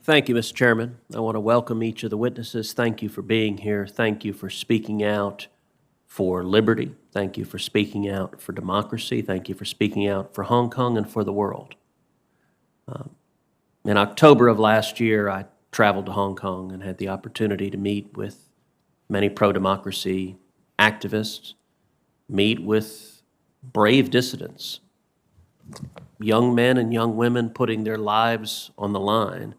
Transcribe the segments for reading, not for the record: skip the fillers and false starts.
Thank you, Mr. Chairman. I want to welcome each of the witnesses. Thank you for being here. Thank you for speaking out for liberty. Thank you for speaking out for democracy. Thank you for speaking out for Hong Kong and for the world. In October of last year, I traveled to Hong Kong and had the opportunity to meet with many pro-democracy activists, meet with brave dissidents, young men and young women putting their lives on the line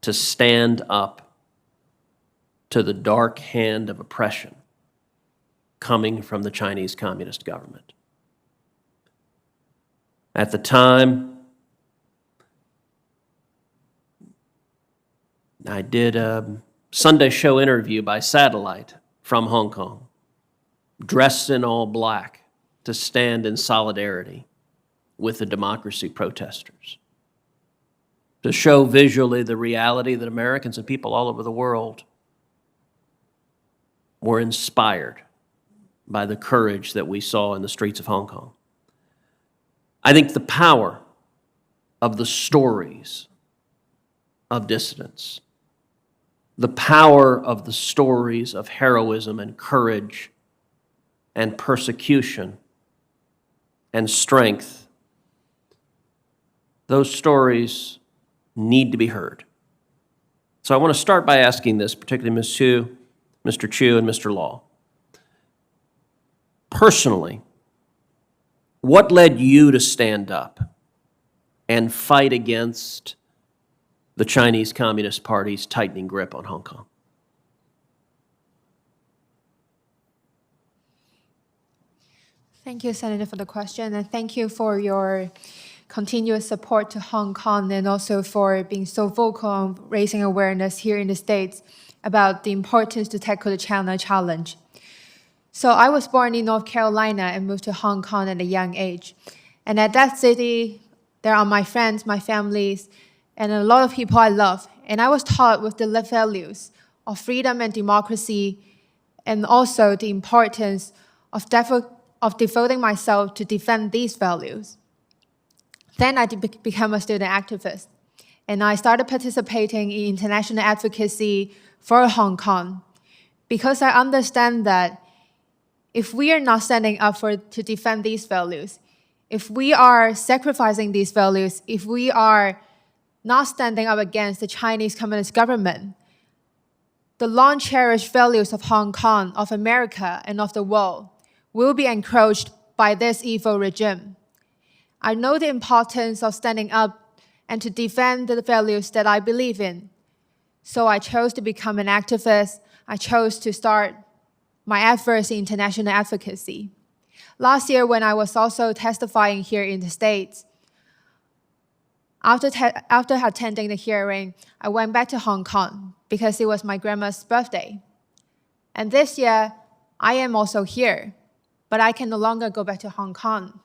to stand up to the dark hand of oppression coming from the Chinese Communist government. At the time, I did a Sunday show interview by satellite from Hong Kong, dressed in all black to stand in solidarity with the democracy protesters, to show visually the reality that Americans and people all over the world were inspired by the courage that we saw in the streets of Hong Kong. I think the power of the stories of dissidents, the power of the stories of heroism and courage and persecution and strength, those stories need to be heard. So I want to start by asking this, particularly Ms. Chu, Mr. Chu, and Mr. Law. Personally, what led you to stand up and fight against the Chinese Communist Party's tightening grip on Hong Kong? Thank you, Senator, for the question, and thank you for your continuous support to Hong Kong and also for being so vocal on raising awareness here in the States about the importance to tackle the China challenge. So I was born in North Carolina and moved to Hong Kong at a young age. And at that city, there are my friends, my families, and a lot of people I love. And I was taught with the values of freedom and democracy, and also the importance of devoting myself to defend these values. Then I became a student activist, and I started participating in international advocacy for Hong Kong because I understand that if we are not standing up to defend these values, if we are sacrificing these values, if we are not standing up against the Chinese Communist government, the long-cherished values of Hong Kong, of America, and of the world will be encroached by this evil regime. I know the importance of standing up and to defend the values that I believe in. So I chose to become an activist. I chose to start my efforts in international advocacy. Last year, when I was also testifying here in the States, after attending the hearing, I went back to Hong Kong because it was my grandma's birthday. And this year, I am also here, but I can no longer go back to Hong Kong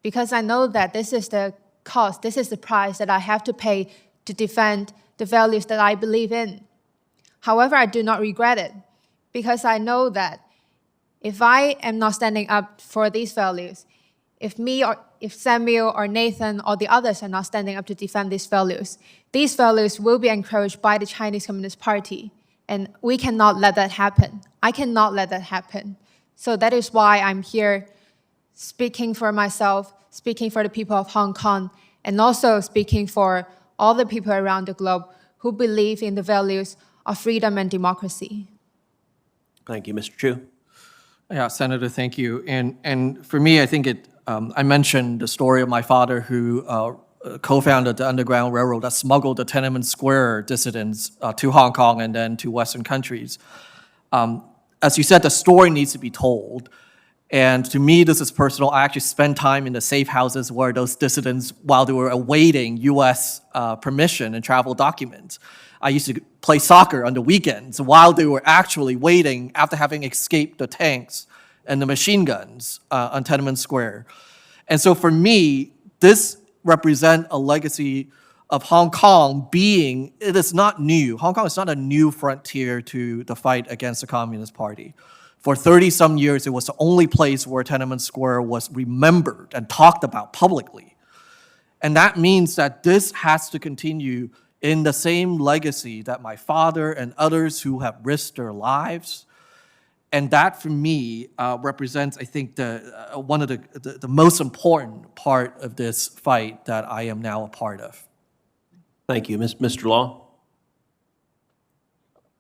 because I know that this is the cost, this is the price that I have to pay to defend the values that I believe in. However, I do not regret it because I know that if I am not standing up for these values, if Samuel or Nathan or the others are not standing up to defend these values will be encroached by the Chinese Communist Party, and we cannot let that happen. I cannot let that happen. So that is why I'm here speaking for myself, speaking for the people of Hong Kong, and also speaking for all the people around the globe who believe in the values of freedom and democracy. Thank you, Mr. Chu. Yeah, Senator, thank you. And for me, I think I mentioned the story of my father who co-founded the Underground Railroad that smuggled the Tiananmen Square dissidents to Hong Kong and then to Western countries. As you said, the story needs to be told. And to me, this is personal. I actually spent time in the safe houses where those dissidents, while they were awaiting U.S. Permission and travel documents, I used to play soccer on the weekends while they were actually waiting after having escaped the tanks and the machine guns on Tiananmen Square. And so for me, this represents a legacy of Hong Kong it is not new. Hong Kong is not a new frontier to the fight against the Communist Party. For 30-some years, it was the only place where Tiananmen Square was remembered and talked about publicly. And that means that this has to continue in the same legacy that my father and others who have risked their lives. And that, for me, represents, I think, one of the most important part of this fight that I am now a part of. Thank you. Mr. Law?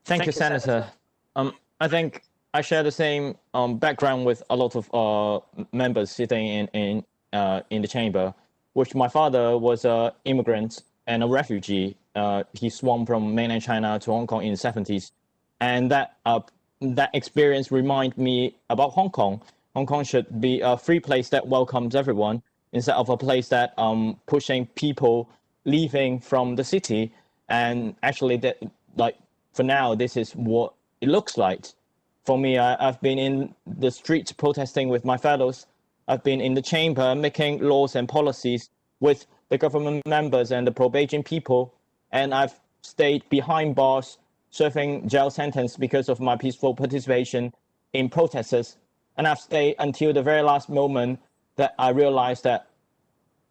Thank you, Senator. I think I share the same background with a lot of members sitting in the chamber, which my father was an immigrant and a refugee. He swarmed from mainland China to Hong Kong in the 70s. And that experience reminded me about Hong Kong. Hong Kong should be a free place that welcomes everyone instead of a place that pushing people leaving from the city. And actually, that, like, for now, this is what it looks like. For me, I've been in the streets protesting with my fellows. I've been in the chamber making laws and policies with the government members and the pro-Beijing people. And I've stayed behind bars, serving jail sentence because of my peaceful participation in protests. And I've stayed until the very last moment that I realized that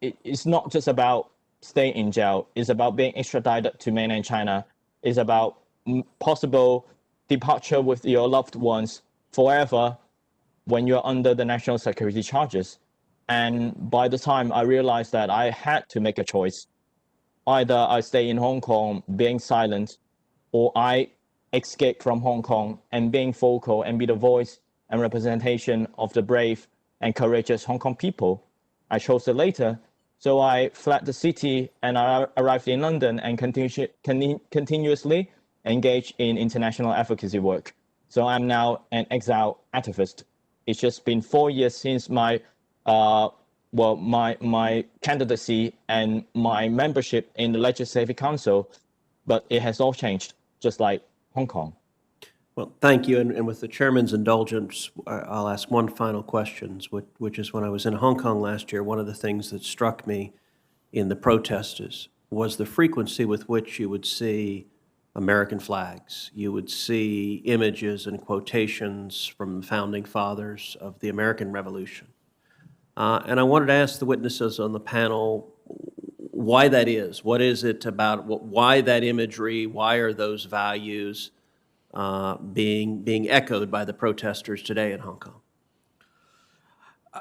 it's not just about staying in jail. It's about being extradited to mainland China. It's about possible departure with your loved ones forever when you're under the national security charges. And by the time I realized that, I had to make a choice. Either I stay in Hong Kong being silent, or I escape from Hong Kong and being vocal and be the voice and representation of the brave and courageous Hong Kong people. I chose the latter. So I fled the city and I arrived in London and continuously engaged in international advocacy work. So I'm now an exile activist. It's just been 4 years since my my candidacy and my membership in the Legislative Council, but it has all changed, just like Hong Kong. Well, thank you. And with the chairman's indulgence, I'll ask one final question, which is when I was in Hong Kong last year, one of the things that struck me in the protesters was the frequency with which you would see American flags. You would see images and quotations from the founding fathers of the American Revolution. And I wanted to ask the witnesses on the panel why that is. What is it about, why that imagery, why are those values being echoed by the protesters today in Hong Kong?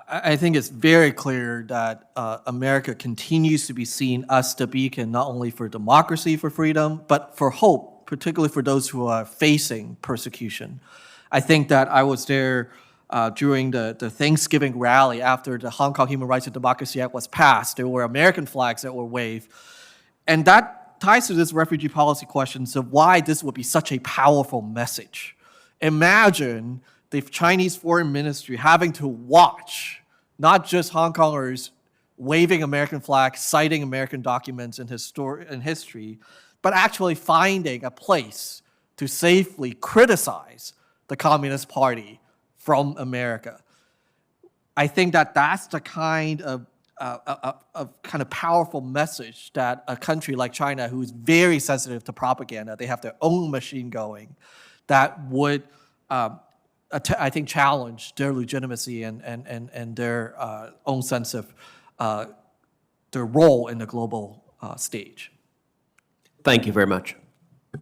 I think it's very clear that America continues to be seen as the beacon not only for democracy, for freedom, but for hope, particularly for those who are facing persecution. I think that I was there during the Thanksgiving rally after the Hong Kong Human Rights and Democracy Act was passed. There were American flags that were waved. And that ties to this refugee policy question of why this would be such a powerful message. Imagine the Chinese Foreign Ministry having to watch not just Hong Kongers waving American flags, citing American documents in history, but actually finding a place to safely criticize the Communist Party from America. I think that that's the kind of powerful message that a country like China, who is very sensitive to propaganda, they have their own machine going, that would, I think, challenge their legitimacy and their own sense of their role in the global stage. Thank you very much.